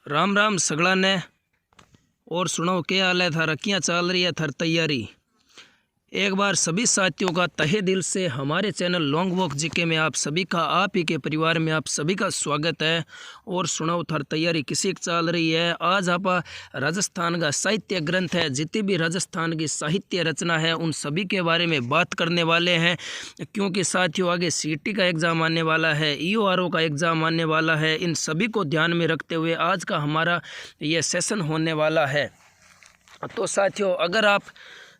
राम राम सगला ने। और सुनो क्या हाल है थारा, क्या चल रही है थार तैयारी। एक बार सभी साथियों का तहे दिल से हमारे चैनल लॉन्ग वॉक जीके में आप सभी का, आप ही के परिवार में आप सभी का स्वागत है। और सुनाओ थार तैयारी किसी की चल रही है। आज आप राजस्थान का साहित्य ग्रंथ है, जितनी भी राजस्थान की साहित्य रचना है उन सभी के बारे में बात करने वाले हैं। क्योंकि साथियों आगे सीटी का एग्ज़ाम आने वाला है, ईओआरओ का एग्ज़ाम आने वाला है। इन सभी को ध्यान में रखते हुए आज का हमारा ये सेशन होने वाला है। तो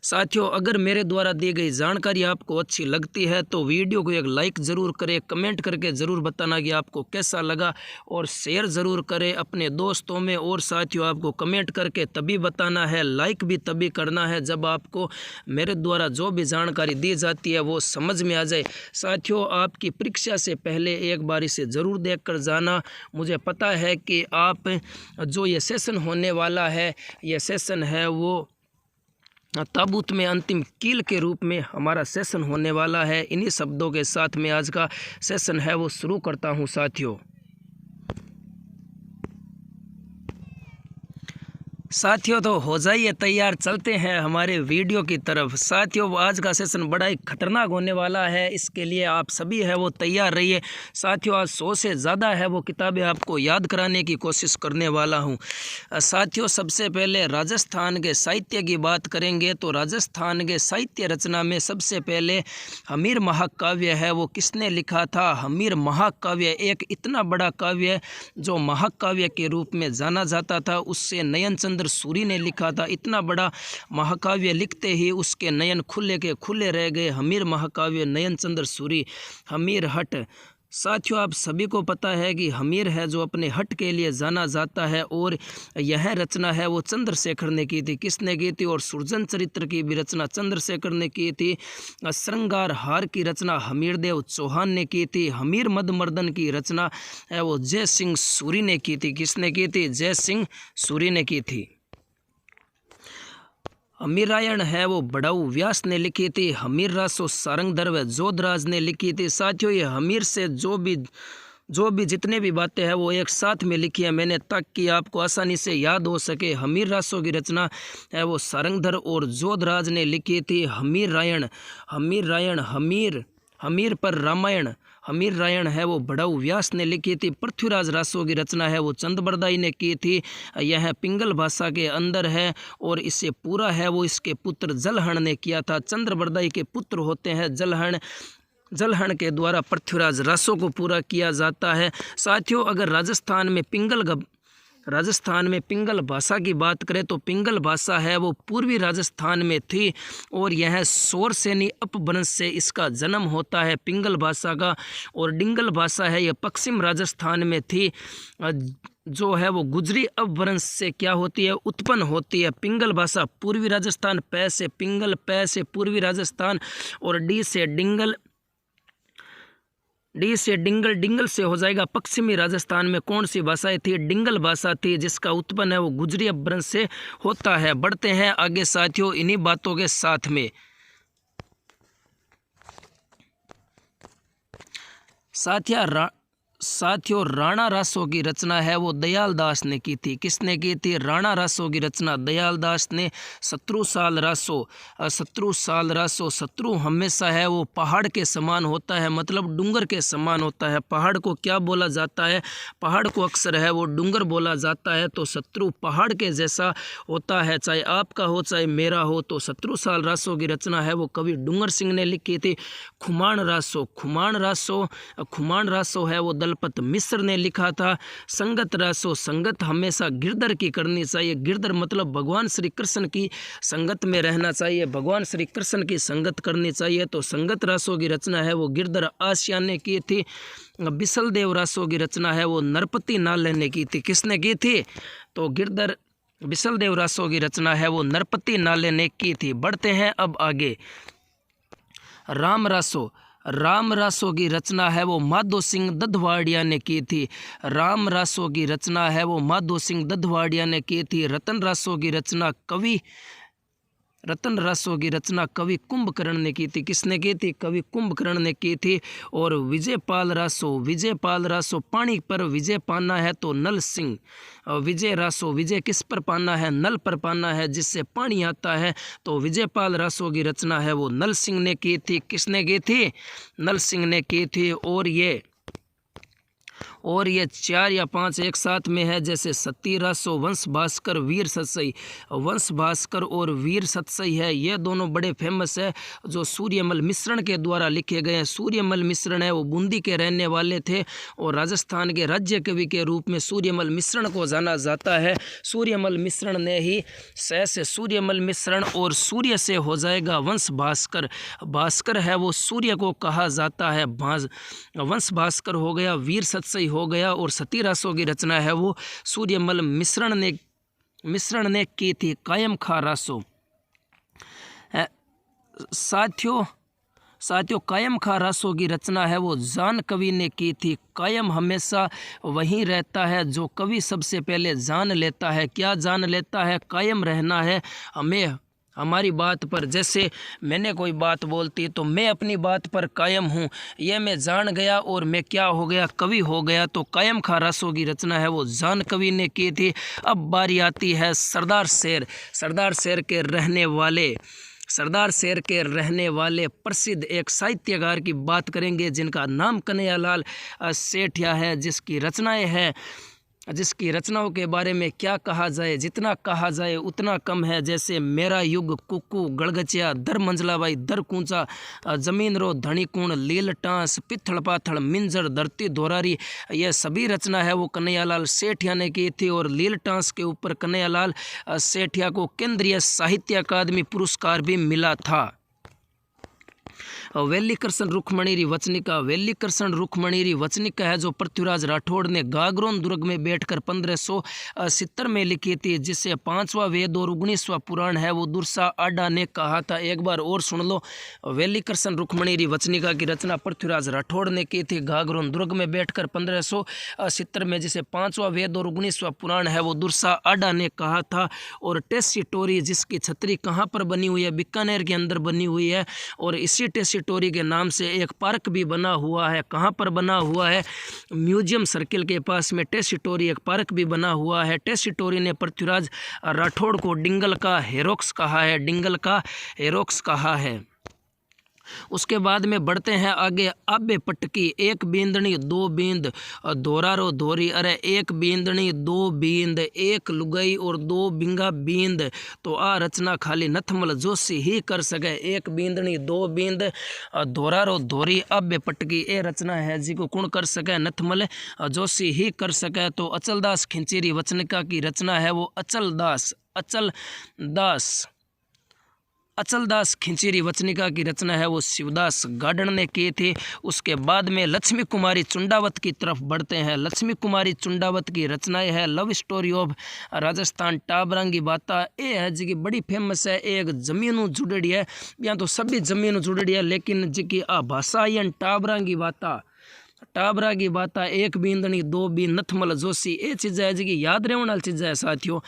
साथियों अगर मेरे द्वारा दी गई जानकारी आपको अच्छी लगती है तो वीडियो को एक लाइक ज़रूर करें, कमेंट करके ज़रूर बताना कि आपको कैसा लगा, और शेयर ज़रूर करें अपने दोस्तों में। और साथियों आपको कमेंट करके तभी बताना है, लाइक भी तभी करना है जब आपको मेरे द्वारा जो भी जानकारी दी जाती है वो समझ में आ जाए। साथियों आपकी परीक्षा से पहले एक बार इसे ज़रूर देख कर जाना। मुझे पता है कि आप जो ये सेशन होने वाला है, ये सेशन है वो ताबूत में अंतिम कील के रूप में हमारा सेशन होने वाला है। इन्हीं शब्दों के साथ में आज का सेशन है वो शुरू करता हूं साथियों तो हो जाइए तैयार, चलते हैं हमारे वीडियो की तरफ। साथियों आज का सेशन बड़ा ही खतरनाक होने वाला है, इसके लिए आप सभी है वो तैयार रहिए। साथियों आज 100 से ज़्यादा है वो किताबें आपको याद कराने की कोशिश करने वाला हूं। साथियों सबसे पहले राजस्थान के साहित्य की बात करेंगे तो राजस्थान के साहित्य रचना में सबसे पहले हमीर महाकाव्य है वो किसने लिखा था। हमीर महाकाव्य एक इतना बड़ा काव्य जो महाकाव्य के रूप में जाना जाता था, उससे नयन चंद्र सूरी ने लिखा था। इतना बड़ा महाकाव्य लिखते ही उसके नयन खुले के खुले रह गए। हमीर महाकाव्य नयन चंद्र सूरी, हमीर हट। साथियों आप सभी को पता है कि हमीर है जो अपने हट के लिए जाना जाता है, और यह रचना है वो चंद्रशेखर ने की थी। किसने की थी? और सुरजन चरित्र की भी रचना चंद्रशेखर ने की थी। श्रृंगार हार की रचना हमीरदेव चौहान ने की थी। हमीर मदमर्दन की रचना है वो जय सिंह सूरी ने की थी। किसने की थी? जय सिंह सूरी ने की थी। हमीरायण है वो बड़ाऊ व्यास ने लिखी थी। हमीर रासो सारंगधर व जोधराज ने लिखी थी। साथियों ये हमीर से जो भी जितने भी बातें हैं वो एक साथ में लिखी है मैंने, ताकि आपको आसानी से याद हो सके। हमीर रासों की रचना है वो सारंगधर और जोधराज ने लिखी थी। हमीर पर रामायण हमीर रायण है वो बड़ाऊ व्यास ने लिखी थी। पृथ्वीराज रासों की रचना है वो चंदबरदाई ने की थी। यह पिंगल भाषा के अंदर है और इसे पूरा है वो इसके पुत्र जलहण ने किया था। चंद्रबरदाई के पुत्र होते हैं जलहण के द्वारा पृथ्वीराज रासों को पूरा किया जाता है। साथियों अगर राजस्थान में पिंगल भाषा की बात करें तो पिंगल भाषा है वो पूर्वी राजस्थान में थी, और यह शोरसेनी अपभ्रंश से इसका जन्म होता है पिंगल भाषा का। और डिंगल भाषा है यह पश्चिम राजस्थान में थी, जो है वो गुजरी अपभ्रंश से क्या होती है? उत्पन्न होती है। पिंगल भाषा पूर्वी राजस्थान, पै से पिंगल, पै से पूर्वी राजस्थान, और डी से डिंगल, डिंगल से हो जाएगा पश्चिमी राजस्थान में। कौन सी भाषाएं थी? डिंगल भाषा थी, जिसका उत्पन्न है वो गुजरी अपभ्रंश से होता है। बढ़ते हैं आगे साथियों इन्हीं बातों के साथ में। साथियों राणा रासों की रचना है वो दयाल दास ने की थी। किसने की थी? राणा रासों की रचना दयाल दास ने। शत्रु साल रासो, शत्रु हमेशा है वो पहाड़ के समान होता है, मतलब डूंगर के समान होता है। पहाड़ को क्या बोला जाता है? पहाड़ को अक्सर है वो डूंगर बोला जाता है। तो शत्रु पहाड़ के जैसा होता है, चाहे आपका हो चाहे मेरा हो। तो शत्रु साल रासों की रचना है वो कवि डूंगर सिंह ने लिखी थी। खुमान रासो है वो दलपत मिश्र ने लिखा था। संगत रासो, संगत हमेशा गिरधर की करनी चाहिए। गिरधर मतलब भगवान श्री कृष्ण की संगत में रहना चाहिए, भगवान श्री कृष्ण की संगत करनी चाहिए। तो संगत रासों की रचना है वो गिरधर आसिया ने की थी। बिसल देव रासों की रचना है वो नरपति नाले ने की थी। किसने की थी? तो बिसल देव रासों की रचना है वो नरपति नाले ने की थी। बढ़ते हैं अब आगे। राम रासों की रचना है वो माधो सिंह दधवाड़िया ने की थी। राम रासों की रचना है वो माधो सिंह दधवाड़िया ने की थी। रतन रासों की रचना रतन रासों की रचना कवि कुंभकर्ण ने की थी। किसने की थी? कवि कुंभकर्ण ने की थी। और विजयपाल रासो पानी पर विजय पाना है तो नल सिंह। विजय रासो, विजय किस पर पाना है? नल पर पाना है, जिससे पानी आता है। तो विजयपाल रासो की रचना है वो नल सिंह ने की थी। किसने की थी? नल सिंह ने की थी। और ये 4 या 5 एक साथ में है, जैसे सती रासो, वंश भास्कर, वीर सतसई। वंश भास्कर और वीर सतसई है, ये दोनों बड़े फेमस है, जो सूर्यमल मिश्रण के द्वारा लिखे गए हैं। सूर्यमल मिश्रण है वो बूंदी के रहने वाले थे और राजस्थान के राज्य कवि के रूप में सूर्यमल मिश्रण को जाना जाता है। सूर्यमल मिश्रण ने ही से सूर्यमल मिश्रण और सूर्य से हो जाएगा वंश भास्कर। भास्कर है वो सूर्य को कहा जाता है। वंश भास्कर हो गया, वीर सतसई हो गया, और सती रासों की रचना है वो सूर्यमल मिश्रण ने की थी। कायम खा रासो साथियों कायम खा रासों की रचना है वो जान कवि ने की थी। कायम हमेशा वहीं रहता है जो कवि सबसे पहले जान लेता है। क्या जान लेता है? कायम रहना है हमें हमारी बात पर। जैसे मैंने कोई बात बोलती तो मैं अपनी बात पर कायम हूँ, ये मैं जान गया और मैं क्या हो गया? कवि हो गया। तो कायम खा रासों की रचना है वो जान कवि ने की थी। अब बारी आती है सरदार शेर के रहने वाले प्रसिद्ध एक साहित्यकार की बात करेंगे, जिनका नाम कन्हैयालाल सेठिया है, जिसकी रचनाओं के बारे में क्या कहा जाए, जितना कहा जाए उतना कम है। जैसे मेरा युग, कुक्कू, गड़गचिया, दर मंजलाबाई, दर कूंचा, जमीन रो, धनीकुण, लील टांस, पित्थड़ पाथड़, मिंजर, धरती धोरारी, यह सभी रचना है वो कन्हैयालाल सेठिया ने की थी। और लील टांस के ऊपर कन्हैयालाल सेठिया को केंद्रीय साहित्य अकादमी पुरस्कार भी मिला था। वेलिकृष्ण रुक्मणी वचनिका है जो पृथ्वीराज राठौड़ ने गागरोन दुर्ग में बैठकर 1570 में लिखी थी, जिसे 5वां वेद और 19वां पुराण है वो दुर्सा आडा ने कहा था। एक बार और सुन लो, वेलिकृष्ण रुक्मणी वचनिका की रचना पृथ्वीराज राठौड़ ने की थी गागरोन दुर्ग में बैठकर 1570 में, जिसे 5वां वेद और 19वां पुराण है वो दुर्सा आडा ने कहा था। और टेसिटोरी, जिसकी छतरी कहाँ पर बनी हुई है? बीकानेर के अंदर बनी हुई है। और इसी टेसिटोरी के नाम से एक पार्क भी बना हुआ है। कहाँ पर बना हुआ है? म्यूजियम सर्किल के पास में टेसिटोरी एक पार्क भी बना हुआ है। टेसिटोरी ने पृथ्वीराज राठौड़ को डिंगल का हेरोक्स कहा है। उसके बाद में बढ़ते हैं आगे। आबे पटकी, एक बींदनी दो बींद, दोरारो धोरी, अरे एक बींदनी दो बींद, एक लुगाई और दो बिंगा बींद। तो आ रचना खाली नथमल जोशी ही कर सके। एक बींदनी दो बींद, दोरारो धोरी, आबे पटकी, ये रचना है जी को कौन कर सके? नथमल जोशी ही कर सके। तो अचलदास खिंचीरी वचनिका की रचना है वो अचलदास खिंचीरी वचनिका की रचना है वो शिवदास गार्डन ने की थी। उसके बाद में लक्ष्मी कुमारी चुंडावत की तरफ बढ़ते हैं। लक्ष्मी कुमारी चुंडावत की रचनाएं है लव स्टोरी ऑफ राजस्थान, टाबरांगी बाता, ये है जी बड़ी फेमस है। एक जमीन जुड़ेड़ी है, या तो सभी जमीन जुड़ेड़ी है, लेकिन जी आ भाषा टाबरांगी बाता, एक बींदनी दो बींद, नथमल जोशी, ये चीज़ है जी याद रहने वाली चीज़ है साथियों।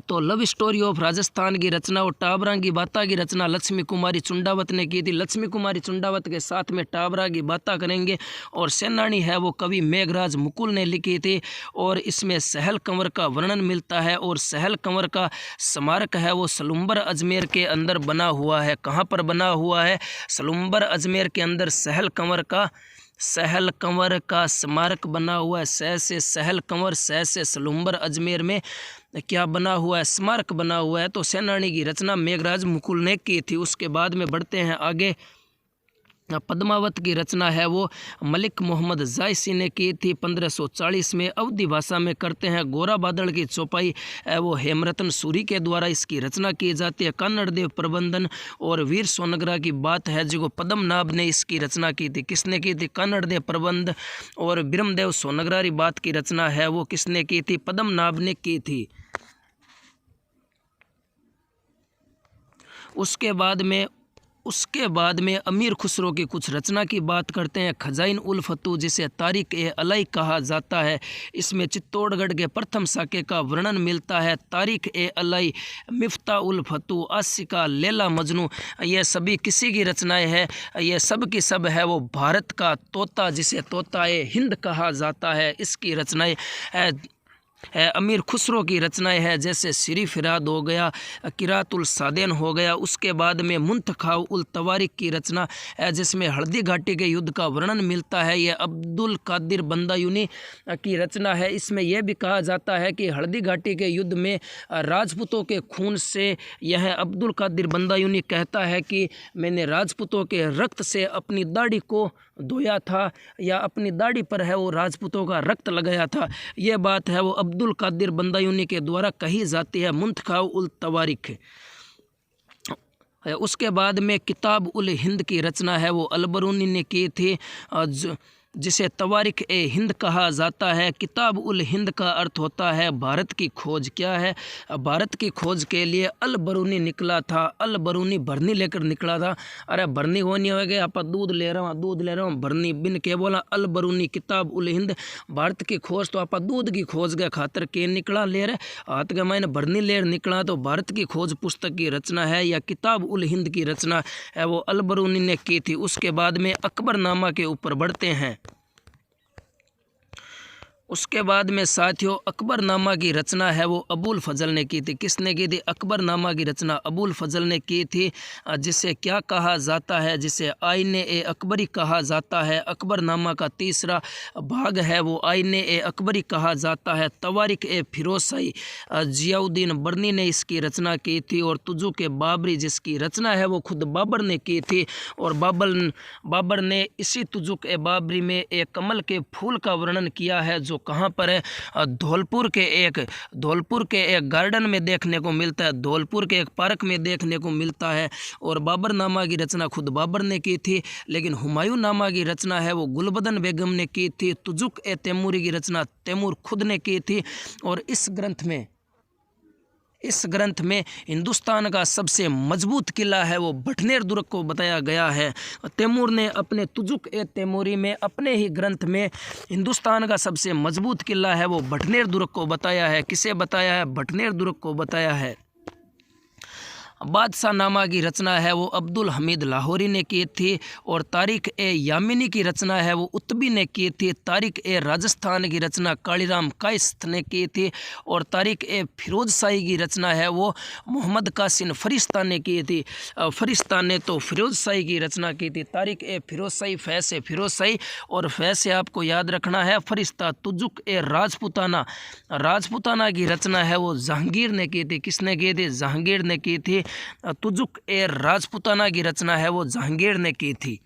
तो लव स्टोरी ऑफ राजस्थान की रचना और टाबरा की बाता की रचना लक्ष्मी कुमारी चुंडावत ने की थी। लक्ष्मी कुमारी चुंडावत के साथ में टाबरा की बाता करेंगे। और सेनानी है वो कवि मेघराज मुकुल ने लिखी थी। और इसमें सहल कंवर का वर्णन मिलता है। और सहल कंवर का स्मारक है वो सलुम्बर अजमेर के अंदर बना हुआ है। कहाँ पर बना हुआ है? सलुम्बर अजमेर के अंदर सहल कंवर का स्मारक बना हुआ है। सहल कंवर, से सलुम्बर अजमेर में क्या बना हुआ है? स्मारक बना हुआ है। तो सेनानी की रचना मेघराज मुकुल ने की थी। उसके बाद में बढ़ते हैं आगे। पद्मावत की रचना है वो मलिक मोहम्मद जायसी ने की थी 1540 में। अवधी भाषा में करते हैं। गोरा बादल की चौपाई वो हेमरतन सूरी के द्वारा इसकी रचना की जाती है। कन्नड़ देव प्रबंधन और वीर सोनगरा की बात है जो पद्मनाभ ने इसकी रचना की थी। किसने की थी? कन्नड़ देव प्रबंध और ब्रह्मदेव सोनगरा की बात की रचना है वो किसने की थी? पद्मनाभ ने की थी। उसके बाद में उसके बाद में अमीर खुसरो की कुछ रचना की बात करते हैं। खजाइन उल फतू, जिसे तारिक ए अलई कहा जाता है, इसमें चित्तौड़गढ़ के प्रथम साके का वर्णन मिलता है। तारिक ए अलई, मिफ्ता उल फतू, आशिका, लैला मजनू, ये सभी किसी की रचनाएं हैं। ये सब की सब है वो भारत का तोता, जिसे तोता ए हिंद कहा जाता है, इसकी रचनाएं अमीर खुसरो की रचनाएं है, जैसे सिरी फिराद हो गया, किरातुल सादेन हो गया। उसके बाद में मुंतखाब उल तवारिक की रचना है, जिसमें हल्दी घाटी के युद्ध का वर्णन मिलता है। यह अब्दुल कादिर बंदायूनी की रचना है। इसमें यह भी कहा जाता है कि हल्दी घाटी के युद्ध में राजपूतों के खून से, यह अब्दुल कादिर बंदायूनी कहता है कि मैंने राजपूतों के रक्त से अपनी दाढ़ी को धोया था, या अपनी दाढ़ी पर है वो राजपूतों का रक्त लगाया था। ये बात है वो अब्दुल कादिर बंदायूनी के द्वारा कही जाती है, मुंतखाब उल तवारिख। उसके बाद में किताब उल हिंद की रचना है वो अलबरूनी ने की थी, जिसे तवारिख ए हिंद कहा जाता है। किताब उल हिंद का अर्थ होता है भारत की खोज। क्या है? भारत की खोज के लिए अल बरूनी निकला था। अल बरूनी भरनी लेकर निकला था। अरे भरनी होनी हो गया, आप दूध ले रहा हूँ भरनी बिन के बोला अल बरूनी किताब उल हिंद, भारत की खोज। तो आप दूध की खोज के खातर के निकला ले रहे हाथ के मैंने भरनी लेर निकला, तो भारत की खोज पुस्तक की रचना है या किताब उल हिंद की रचना है वो अल बरूनी ने की थी। उसके बाद में अकबरनामा के ऊपर बढ़ते हैं। उसके बाद में साथियों अकबरनामा की रचना है वो अबुल फजल ने की थी। किसने की थी? अकबरनामा की रचना अबुल फजल ने की थी, जिसे क्या कहा जाता है? जिसे आईने ए अकबरी कहा जाता है। अकबरनामा का तीसरा भाग है वो आईने ए अकबरी कहा जाता है। तवारिख ए फिरोजशाही, जियाउद्दीन बर्नी ने इसकी रचना की थी। और तुजुक ए बाबरी, जिसकी रचना है वो खुद बाबर ने की थी। और बाबर ने इसी तुजुक ए बाबरी में एक कमल के फूल का वर्णन किया है, जो कहाँ पर है? धौलपुर के एक गार्डन में देखने को मिलता है, धौलपुर के एक पार्क में देखने को मिलता है। और बाबरनामा की रचना खुद बाबर ने की थी, लेकिन हुमायूं नामा की रचना है वो गुलबदन बेगम ने की थी। तुजुक ए तैमूरी की रचना तैमूर खुद ने की थी। और इस ग्रंथ में हिंदुस्तान का सबसे मजबूत किला है वो भटनेर दुर्ग को बताया गया है। तैमूर ने अपने तुजुक ए तैमूरी में, अपने ही ग्रंथ में, हिंदुस्तान का सबसे मजबूत किला है वो भटनेर दुर्ग को बताया है। किसे बताया है? भटनेर दुर्ग को बताया है। बादशाह नामा की रचना है वो अब्दुल हमीद लाहौरी ने की थी। और तारिख ए यामिनी की रचना है वो उत्बी ने की थी। तारिख ए राजस्थान की रचना कालीराम कायस्थ ने की थी। और तारिख ए फिरोजशाही की रचना है वो मोहम्मद कासिम फरिश्ता ने की थी। फरिश्ता ने तो फिरोजशाही की रचना की थी। तारिख ए फिरोजशाही, फैस ए फिरोजशाही, और फैस आपको याद रखना है फरिश्ता। तुजुक ए राजपुताना की रचना है वो जहांगीर ने की थी। किसने की थी? जहांगीर ने की थी। तुजुक ए राजपुताना की रचना है वो जहांगीर ने की थी।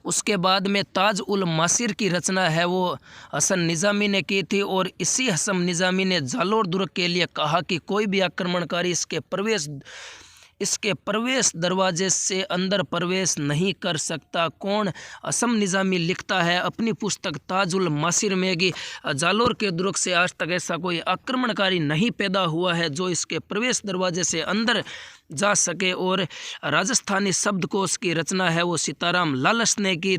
उसके बाद में ताज उल मासिर की रचना है वो हसन निज़ामी ने की थी। और इसी हसन निज़ामी ने जालोर दुर्ग के लिए कहा कि कोई भी आक्रमणकारी इसके प्रवेश दरवाजे से अंदर प्रवेश नहीं कर सकता। कौन? असम निज़ामी लिखता है अपनी पुस्तक ताजुल मासिर में कि जालोर के दुर्ग से आज तक ऐसा कोई आक्रमणकारी नहीं पैदा हुआ है जो इसके प्रवेश दरवाजे से अंदर जा सके। और राजस्थानी शब्दकोश की रचना है वो सीताराम लालस ने की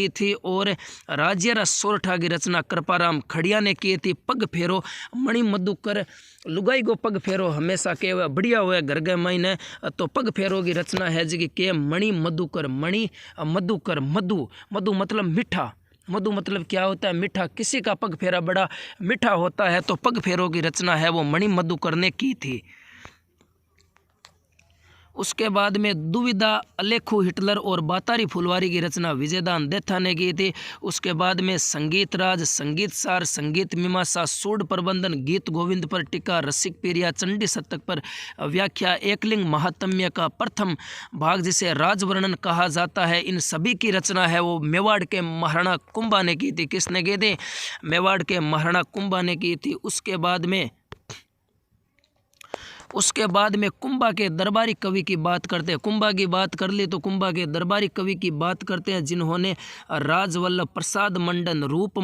थी। और राजेरा सोरठा की रचना कृपाराम खड़िया ने की थी। पग फेरो मणि मधुकर, लुगाई को पग फेरो हमेशा के बढ़िया हुआ घर गए मायने, तो पग फेरो की रचना है जी के मणि मधुकर। मधु मतलब मीठा, मधु मतलब क्या होता है? मीठा। किसी का पग फेरा बड़ा मीठा होता है, तो पग फेरो की रचना है वो मणि मधुकर ने की थी। उसके बाद में दुविधा, अलेखू हिटलर और बातारी फुलवारी की रचना विजयदान देथा ने की थी। उसके बाद में संगीत राज, संगीत सार, संगीत मीमांसा, सूड प्रबंधन, गीत गोविंद पर टीका, रसिक पीरिया, चंडी शतक पर व्याख्या, एकलिंग महात्म्य का प्रथम भाग जिसे राजवर्णन कहा जाता है, इन सभी की रचना है वो मेवाड़ के महाराणा कुंभा ने की थी। किसने की थी? मेवाड़ के महाराणा कुंभा ने की थी। उसके बाद में कुंभा के दरबारी कवि की बात करते हैं। कुंभा की बात कर ली तो कुंभा के दरबारी कवि की बात करते हैं, जिन्होंने राजवल्लभ प्रसाद मंडन, रूप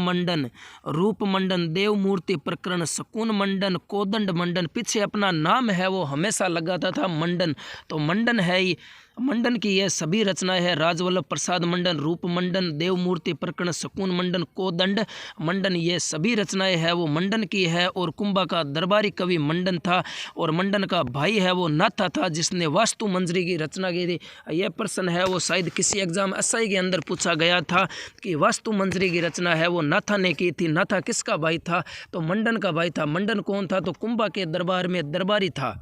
मंडन, देवमूर्ति प्रकरण, शकुन मंडन, कोदंड मंडन, पीछे अपना नाम है वो हमेशा लगाता था मंडन, तो मंडन है ही। मंडन की यह सभी रचनाएं है, राजवल्लभ प्रसाद मंडन, रूप मंडन, देवमूर्ति प्रकरण, शकुन मंडन, कोदंड मंडन, ये सभी रचनाएं है वो मंडन की है। और कुंभा का दरबारी कवि मंडन था और मंडन का भाई है वो नाथा था, जिसने वास्तु मंजरी की रचना की थी। यह प्रश्न है वो शायद किसी एग्जाम एसआई के अंदर पूछा गया था कि वास्तु मंजरी की रचना है वो नाथा ने की थी। नाथा किसका भाई था? तो मंडन का भाई था। मंडन कौन था? तो कुंभा के दरबार में दरबारी था।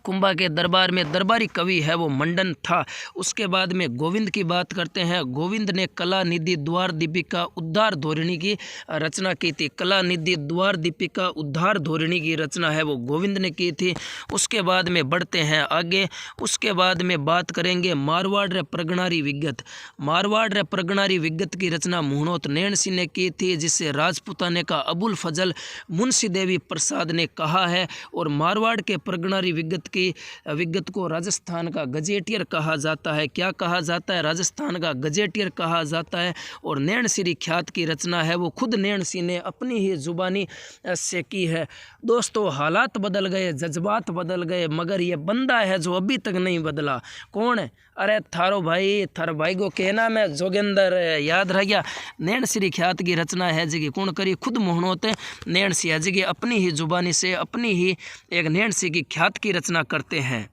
कुंभा के दरबार में दरबारी कवि है वो मंडन था। उसके बाद में गोविंद की बात करते हैं। गोविंद ने कला निधि, द्वार दीपिका, उद्धार धोरणी की रचना की थी। कला निधि, द्वार दीपिका, उद्धार धोरणी की रचना है वो गोविंद ने की थी। उसके बाद में बढ़ते हैं आगे। उसके बाद में बात करेंगे मारवाड़ रे प्रगणारी विगत। मारवाड़ रे प्रगणारी विगत की रचना मुहनोत नैण सिंह ने की थी, जिसे राजपुताने का अबुल फजल मुंशी देवी प्रसाद ने कहा है। और मारवाड़ के प्रगणारी की विगत को राजस्थान का गजेटियर कहा जाता है। क्या कहा जाता है? राजस्थान का गजेटियर कहा जाता है। और नैण सिरी ख्यात की रचना है वो खुद नैण सिंह ने अपनी ही जुबानी से की है। दोस्तों, हालात बदल गए, जज्बात बदल गए, मगर ये बंदा है जो अभी तक नहीं बदला। कौन है? अरे थारो भाई को कहना मैं जोगेंद्र, याद रह गया। नैण सिरी ख्यात की रचना है जी कौन करी? खुद मोहनोत नैण सिंह जी अपनी ही जुबानी से अपनी ही एक नैण सिंह की ख्यात की रचना करते हैं।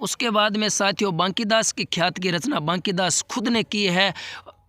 उसके बाद में साथियों बांकीदास की ख्यात की रचना बांकीदास खुद ने की है।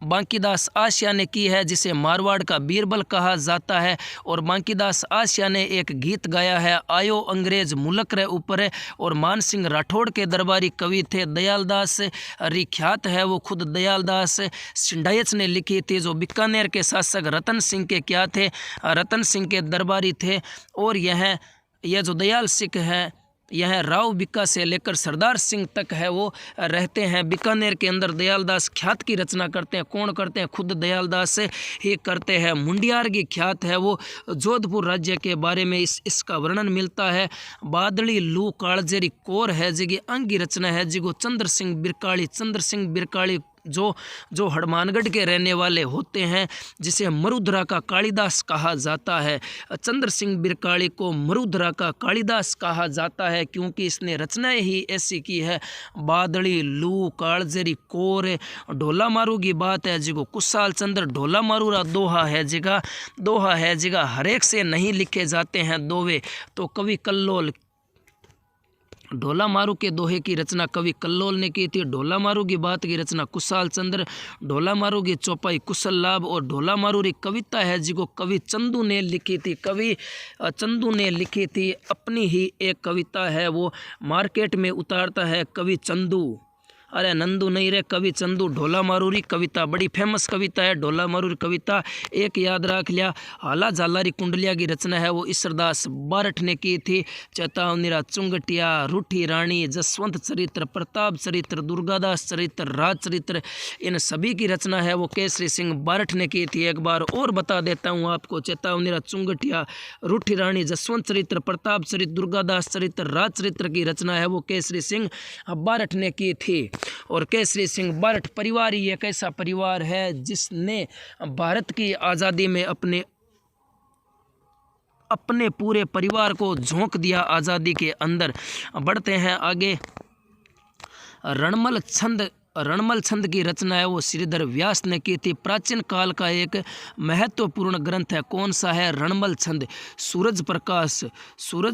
बांकीदास आशिया ने की है, जिसे मारवाड़ का बीरबल कहा जाता है। और बांकीदास आशिया ने एक गीत गाया है, आयो अंग्रेज मुल्क रे ऊपर। और मान सिंह राठौड़ के दरबारी कवि थे। दयालदास री ख्यात है वो खुद दयालदास सिंडायच ने लिखी थी, जो बीकानेर के शासक रतन सिंह के क्या थे? रतन सिंह के दरबारी थे। और यह जो दयाल सिंह है, यह राव बिक्का से लेकर सरदार सिंह तक है वो रहते हैं। बीकानेर के अंदर दयालदास ख्यात की रचना करते हैं। कौन करते हैं? खुद दयालदास ही करते हैं। मुंडियार की ख्यात है वो जोधपुर राज्य के बारे में इसका वर्णन मिलता है। बादली लू कालजेरी कोर है जी अंग की रचना है जी को चंद्र सिंह बिरकाली जो हनुमानगढ़ के रहने वाले होते हैं, जिसे मरुधरा का कालिदास कहा जाता है। चंद्र सिंह बिरकाली को मरुधरा का कालिदास कहा जाता है, क्योंकि इसने रचनाएं ही ऐसी की है। बादड़ी लू कालजेरी कोर, ढोला मारू की बात है जिको कुशाल चंद्र ढोला मारूरा दोहा है जिगा हर एक से नहीं लिखे जाते हैं दोवे। तो कवि कल्लोल ढोला मारू के दोहे की रचना कवि कल्लोल ने की थी। ढोला मारू की बात की रचना कुशाल चंद्र, ढोला मारू की चौपाई कुशल लाभ। और ढोला मारू री कविता है जिको कवि चंदू ने लिखी थी। कवि चंदू ने लिखी थी अपनी ही एक कविता है वो मार्केट में उतारता है कवि चंदू। अरे नंदू नहीं रे, कवि चंदू। ढोला मारूरी कविता बड़ी फेमस कविता है। ढोला मारूरी कविता एक याद रख लिया। हाला झालारी कुंडलिया की रचना है वो ईश्वरदास बारठ ने की थी। चेतावनीरा चुंगटिया, रूठी रानी, जसवंत चरित्र, प्रताप चरित्र, दुर्गादास चरित्र, राज चरित्र, इन सभी की रचना है वो केसरी सिंह बारठ ने की थी। एक बार और बता देता हूँ आपको। चेतावनीरा चुंगटिया, रूठी रानी, जसवंत चरित्र, प्रताप चरित्र, दुर्गादास चरित्र, राज चरित्र की रचना है वो केसरी सिंह बारठ ने की थी। और केसरी सिंह बारठ परिवार ही एक ऐसा परिवार है जिसने भारत की आज़ादी में अपने पूरे परिवार को झोंक दिया आज़ादी के अंदर। बढ़ते हैं आगे। रणमल छंद की रचना है वो श्रीधर व्यास ने की थी। प्राचीन काल का एक महत्वपूर्ण ग्रंथ है। कौन सा है? रणमल छंद। सूरज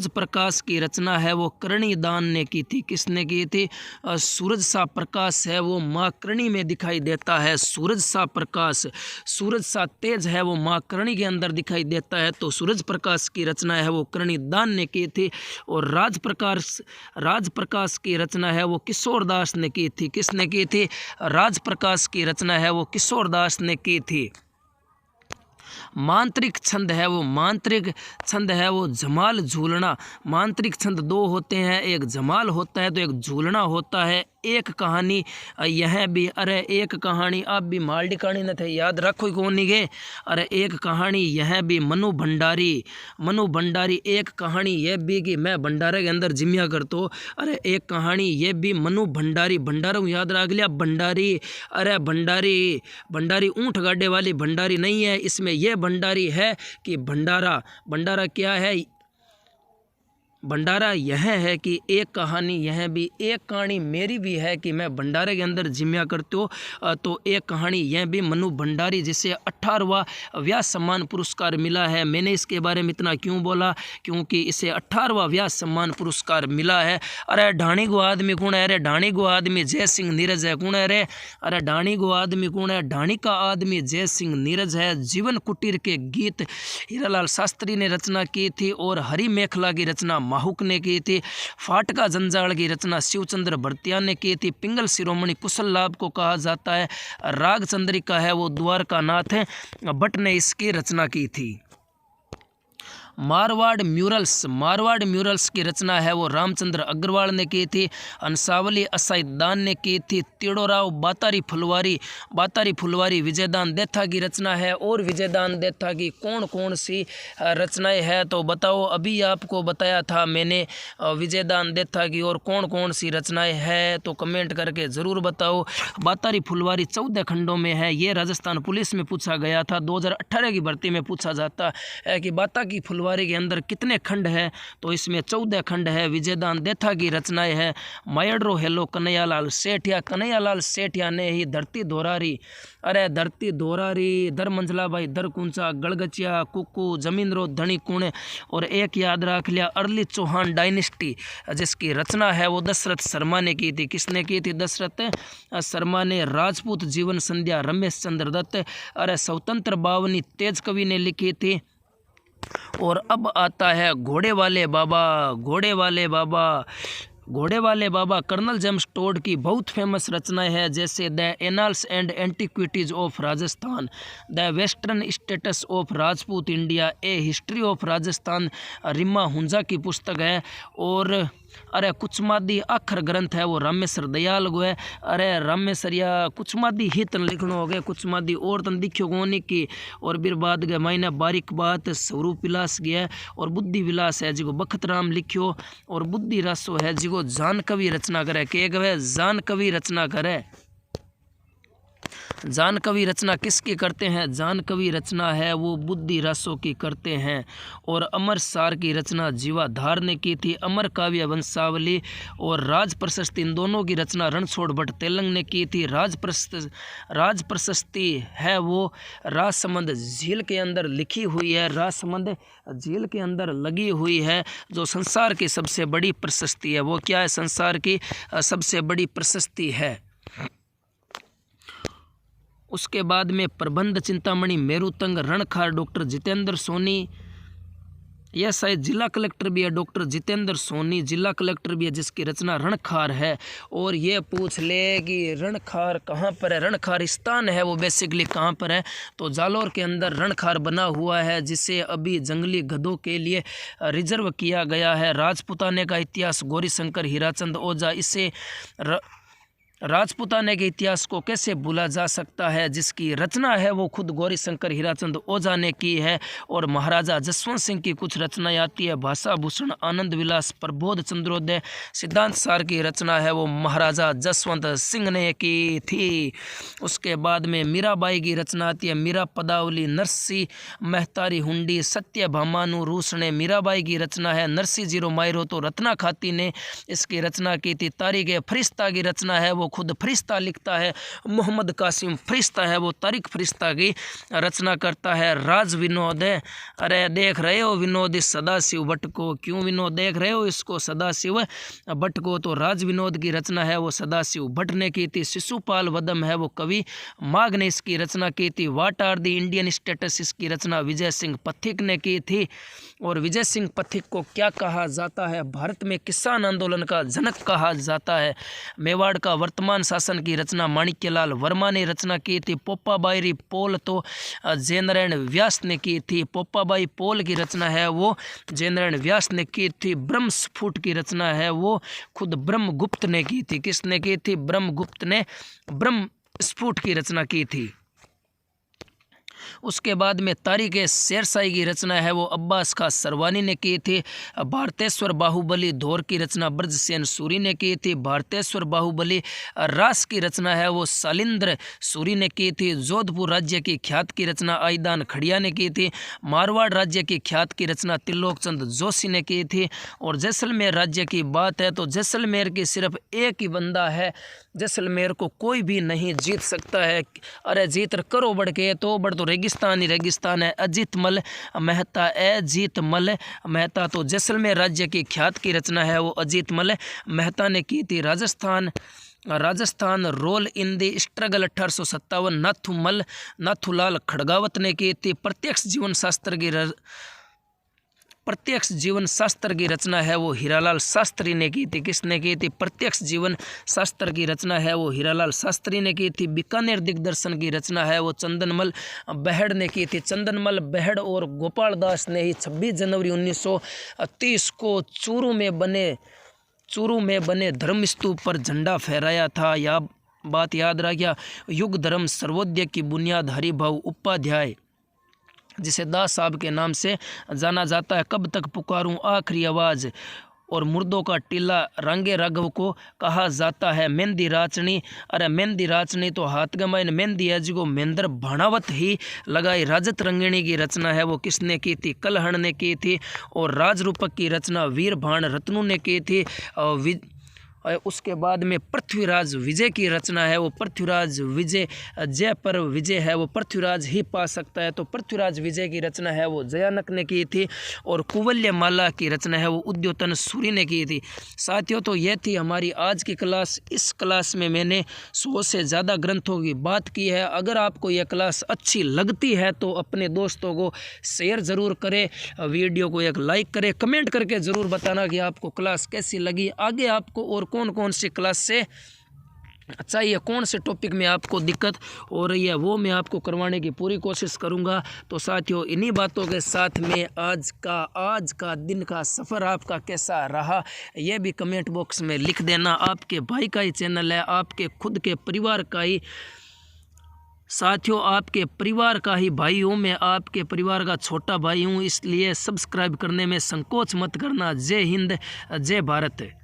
प्रकाश की रचना है वो करणी दान ने की थी। किसने की थी? सूरज सा प्रकाश है वो माँ करणी में दिखाई देता है। सूरज सा तेज है वो माँ करणी के अंदर दिखाई देता है। तो सूरज प्रकाश की रचना है वो करणी दान ने की थी। और राज प्रकाश की रचना है वो किशोरदास ने की थी। किसने की थी? राज प्रकाश की रचना है वो किशोरदास ने की थी। मांत्रिक छंद है वो जमाल झूलना। मांत्रिक छंद दो होते हैं, एक जमाल होता है तो एक झूलना होता है। एक कहानी यह भी, अरे एक कहानी आप भी मालडी कहानी न थे याद रखो ही कौन नहीं गए। अरे एक कहानी यह भी मनु भंडारी। एक कहानी यह भी कि मैं भंडारे के अंदर जिम्या करतो। अरे एक कहानी यह भी मनु भंडारी याद रख लिया भंडारी। अरे भंडारी ऊँट गाड़े वाली भंडारी नहीं है, इसमें यह भंडारी है कि भंडारा क्या है। भंडारा यह है कि एक कहानी यह भी, एक कहानी मेरी भी है कि मैं भंडारे के अंदर जिम्या करते हो। तो एक कहानी यह भी मनु भंडारी, जिसे 18वां व्यास सम्मान पुरस्कार मिला है। मैंने इसके बारे में इतना क्यों बोला, क्योंकि इसे 18वां व्यास सम्मान पुरस्कार मिला है। अरे ढाणी गो आदमी कौन है? अरे ढाणी गो आदमी जय सिंह नीरज है। कौन है रे? अरे ढाणी गो आदमी कौन है? ढाणी का आदमी जय सिंह नीरज है। जीवन कुटीर के गीत हीरालाल शास्त्री ने रचना की थी और हरी मेखला की रचना माहुक ने की थी। फाटका जंजाल की रचना शिवचंद्र भरतिया ने की थी। पिंगल शिरोमणि कुशल लाभ को कहा जाता है। राग चंद्रिका है वो द्वारका नाथ भट्ट ने इसकी रचना की थी। मारवाड़ म्यूरल्स की रचना है वो रामचंद्र अग्रवाल ने की थी। हंसावली असाइदान ने की थी। तिड़ोराव बातारी फुलवारी विजयदान देथा की रचना है। और विजयदान देथा की कौन कौन सी रचनाएं हैं तो बताओ। अभी आपको बताया था मैंने विजयदान देथा की, और कौन कौन सी रचनाएं हैं तो कमेंट करके ज़रूर बताओ। बातारी फुलवारी 14 खंडों में है। ये राजस्थान पुलिस में पूछा गया था। 2018 की भर्ती में पूछा जाता है कि बाता की फुलवारी के अंदर कितने खंड है तो इसमें 14 खंड है। विजयदान देथा की रचनाएं है। मायडरो हेलो कन्हैयालाल सेठिया ने ही धरती दोरारी, अरे धरती दोरारी, दर मंझला भाई दर कुंचा, गड़गचिया, कुकू, जमीन रो धनी कुण, और एक याद रख लिया अर्ली चौहान डायनेस्टी, जिसकी रचना है वो दशरथ शर्मा ने की थी। किसने की थी? दशरथ शर्मा ने। राजपूत जीवन संध्या रमेश चंद्र दत्त, अरे स्वतंत्र बावनी तेज कवि ने लिखी थी। और अब आता है घोड़े वाले बाबा कर्नल जेम्स टोड की बहुत फेमस रचनाएं हैं, जैसे the annals and antiquities of Rajasthan, the western status of Rajput India, A history of Rajasthan, Rima Hunza की पुस्तक है। और अरे कुचमादी अखर ग्रंथ है वो रामेश्वर दयाल गो है। अरे रामेश्वर या कुचमादी ही तन लिखनो हो गया, कुचमादी और तन दिखो गोनी की। और फिर बाद गए मायने बारीक बात स्वरूप विलास गया, और बुद्धि विलास है जिको बखत राम लिखियो। और बुद्धि रसो है जिको जान कवि रचना करे। के गए जान कवि रचना करे। जान कवि रचना किसकी करते हैं? जान कवि रचना है वो बुद्धि रसों की करते हैं। और अमर सार की रचना जीवाधार ने की थी। अमर काव्य वंशावली और राज प्रशस्ति, इन दोनों की रचना रणछोड़ भट्ट तेलंग ने की थी। राज प्रशस्ति है वो राजसमंद झील के अंदर लिखी हुई है, राजसमंद झील के अंदर लगी हुई है। जो संसार की सबसे बड़ी प्रशस्ति है वो क्या है? संसार की सबसे बड़ी प्रशस्ति है। उसके बाद में प्रबंध चिंतामणि मेरुतंग रणखार डॉक्टर जितेंद्र सोनी, यह शायद जिला कलेक्टर भी है। डॉक्टर जितेंद्र सोनी जिला कलेक्टर भी है, जिसकी रचना रणखार है। और ये पूछ ले कि रणखार कहाँ पर है? रणखार स्थान है वो बेसिकली कहाँ पर है तो जालोर के अंदर रणखार बना हुआ है, जिसे अभी जंगली गधों के लिए रिजर्व किया गया है। राजपुताने का इतिहास गौरीशंकर हीराचंद ओझा, इसे राजपुताने के इतिहास को कैसे भूला जा सकता है, जिसकी रचना है वो खुद गौरीशंकर हीराचंद ओझा ने की है। और महाराजा जसवंत सिंह की कुछ रचनाएं आती है। भाषा भूषण, आनंद विलास, प्रबोध चंद्रोदय, सिद्धांत सार की रचना है वो महाराजा जसवंत सिंह ने की थी। उसके बाद में मीराबाई की रचना आती है। मीरा पदावली, नरसी मेहतारी हुंडी, सत्य भामानु रूस ने मीराबाई की रचना है। नरसी जीरो मायरो तो रत्ना खाती ने इसकी रचना की थी। तारीख फरिश्ता की रचना है वो खुद फरिश्ता लिखता है। मोहम्मद कासिम फरिश्ता है वो तारीख फरिश्ता की रचना करता है। राज विनोद है, अरे देख रहे हो विनोद इस सदाशिव भट्ट को, क्यों विनोद देख रहे हो इसको सदाशिव भट्ट को, तो राज विनोद की रचना है वो सदाशिव भट्ट ने की थी। शिशुपाल वदम है वो कवि माघ ने इसकी रचना की थी। What are the Indian states, इसकी रचना विजय सिंह पथिक ने की थी। और विजय सिंह पथिक को क्या कहा जाता है? भारत में किसान आंदोलन का जनक कहा जाता है। मेवाड़ का वर्तमान वर्तमान शासन की रचना माणिक्यलाल वर्मा ने रचना की थी। पोपाबाई पोल तो जयनारायण व्यास ने की थी। पोपाबाई पोल की रचना है वो जयनारायण व्यास ने की थी। ब्रह्मस्फुट की रचना है वो खुद ब्रह्मगुप्त ने की थी। किसने की थी? ब्रह्मगुप्त ने ब्रह्मस्फुट की रचना की थी। उसके बाद में तारीख शेरशाही की रचना है वो अब्बास खां सरवानी ने की थी। भारतेश्वर बाहुबली दौर की रचना ब्रजसेन सूरी ने की थी। भारतेश्वर बाहुबली रास की रचना है वो शालिंद्र सूरी ने की थी। जोधपुर राज्य की ख्यात की रचना आईदान खड़िया ने की थी। मारवाड़ राज्य की ख्यात की रचना त्रिलोक चंद जोशी ने की थी। और जैसलमेर राज्य की बात है तो जैसलमेर की सिर्फ एक ही बंदा है, जैसलमेर को कोई भी नहीं जीत सकता है। अरे जीत करो बढ़ के तो बढ़ तो रेगिस्तान ही रेगिस्तान है। अजीतमल मेहता अजीतमल मेहता तो जैसलमेर राज्य की ख्यात की रचना है वो अजीतमल मेहता ने की थी। Rajasthan role in the struggle 1857 Nathulal Khadgawat ने की थी। प्रत्यक्ष जीवन शास्त्र की रचना है वो हीरालाल शास्त्री ने की थी। किसने की थी? प्रत्यक्ष जीवन शास्त्र की रचना है वो हीरालाल शास्त्री ने की थी। बीकानेर दिग्दर्शन की रचना है वो चंदनमल बेहड़ ने की थी। चंदनमल बेहड़ और गोपाल दास ने ही 26 जनवरी 1930 को चूरू में बने धर्मस्तूप पर झंडा फहराया था। यह बात याद रखिए। युग धर्म सर्वोदय की बुनियाद हरिभाऊ उपाध्याय जिसे दास साहब के नाम से जाना जाता है। कब तक पुकारूं आखिरी आवाज़ और मुर्दों का टीला रंगे राघव को कहा जाता है। मेहंदी राचनी, अरे मेहंदी राचनी तो हाथ गमाइन मेहंदी है जिको महेंद्र भाणावत ही लगाई। राजत रंगिणी की रचना है वो किसने की थी? कलहण ने की थी। और राजरूपक की रचना वीर भाण रत्नू ने की थी। उसके बाद में पृथ्वीराज विजय की रचना है वो पृथ्वीराज विजय, जय पर विजय है वो पृथ्वीराज ही पा सकता है। तो पृथ्वीराज विजय की रचना है वो जयानक ने की थी। और कुवल्यमाला की रचना है वो उद्योतन सूरी ने की थी। साथियों तो ये थी हमारी आज की क्लास। इस क्लास में मैंने 100 से ज़्यादा ग्रंथों की बात की है। अगर आपको यह क्लास अच्छी लगती है तो अपने दोस्तों को शेयर ज़रूर करें, वीडियो को एक लाइक करें, कमेंट करके ज़रूर बताना कि आपको क्लास कैसी लगी। आगे आपको और कौन कौन सी क्लास से चाहिए, कौन से टॉपिक में आपको दिक्कत हो रही है वो मैं आपको करवाने की पूरी कोशिश करूंगा। तो साथियों इन्हीं बातों के साथ में आज का दिन का सफ़र आपका कैसा रहा ये भी कमेंट बॉक्स में लिख देना। आपके भाई का ही चैनल है, आपके खुद के परिवार का ही साथियों, आपके परिवार का ही भाई हूँ मैं, आपके परिवार का छोटा भाई हूँ, इसलिए सब्सक्राइब करने में संकोच मत करना। जय हिंद, जय भारत।